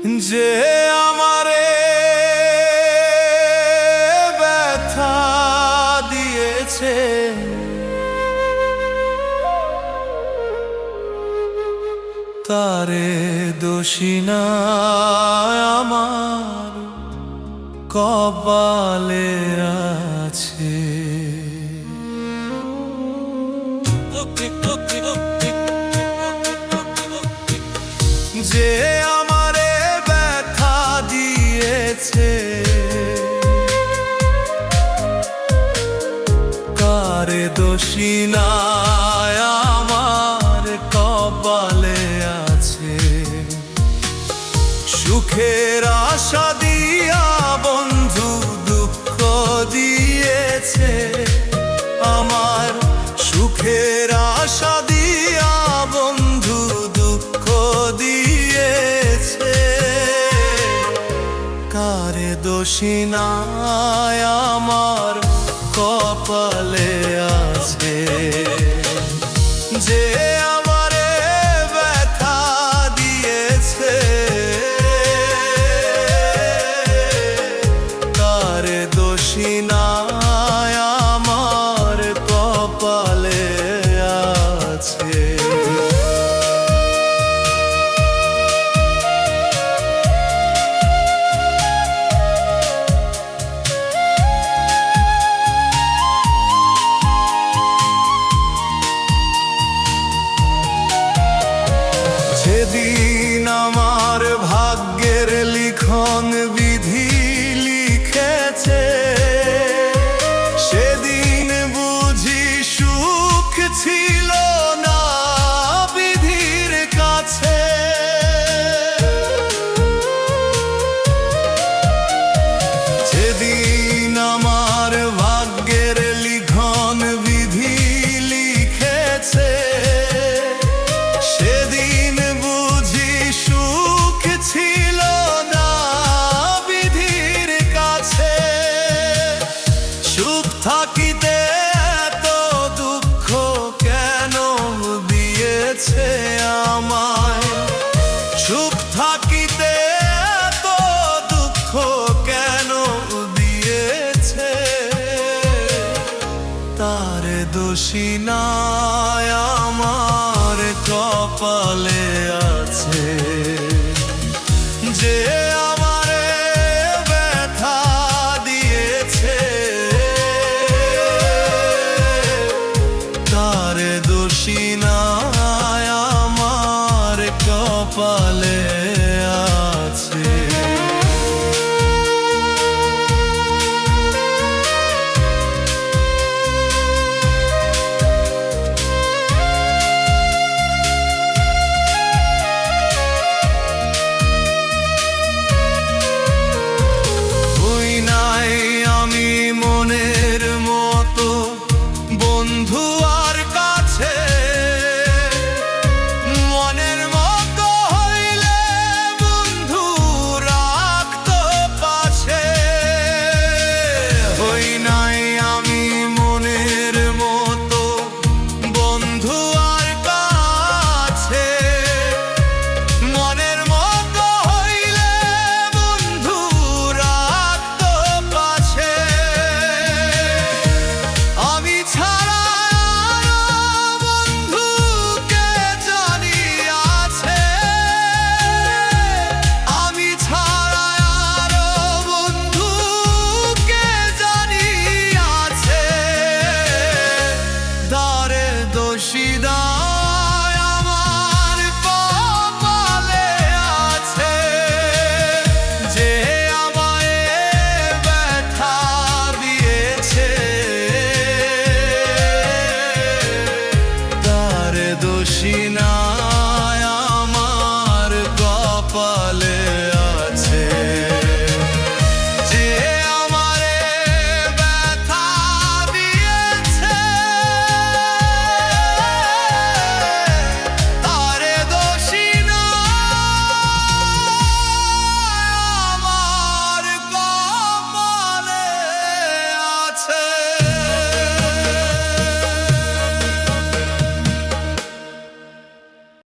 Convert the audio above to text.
যে আমারে ব্যথা দিয়েছে, তারে দোষী না আমার কপালে আছে। যে আমারে ব্যথা দিয়েছে, কারে দোষী না আমার কপালে আছে। সুখের আশা দিয়া বন্ধু দুঃখ দিয়েছে আমার, সুখের আশা দিয়া বন্ধু দুঃখ দিয়েছে। কারে দোষী না আমার কপালে আছে। যে আমারে ব্যথা দিয়েছে, কারে দোষী না আমার কপালে আছে। সেদিন আমার ভাগ্যের লিখন বিধি লিখেছে, সেদিন বুঝি সুখ ছিল না বিধির কাছে। সেদিন আমার ভাগ্যের লিখন বিধি লিখেছে, সেদিন বুঝি সুখ ছিল না বিধির কাছে। সুখ থাকিতে এত দুঃখ কেন দিয়েছে আমায়, সুখ থাকিতে এত দুঃখ কেন দিয়েছে। তারে দোষী না আমার কপালে আছে। যে আমারে ব্যথা দিয়েছে, তারে দোষী না আমার কপালে আছে। মনের মতো বন্ধু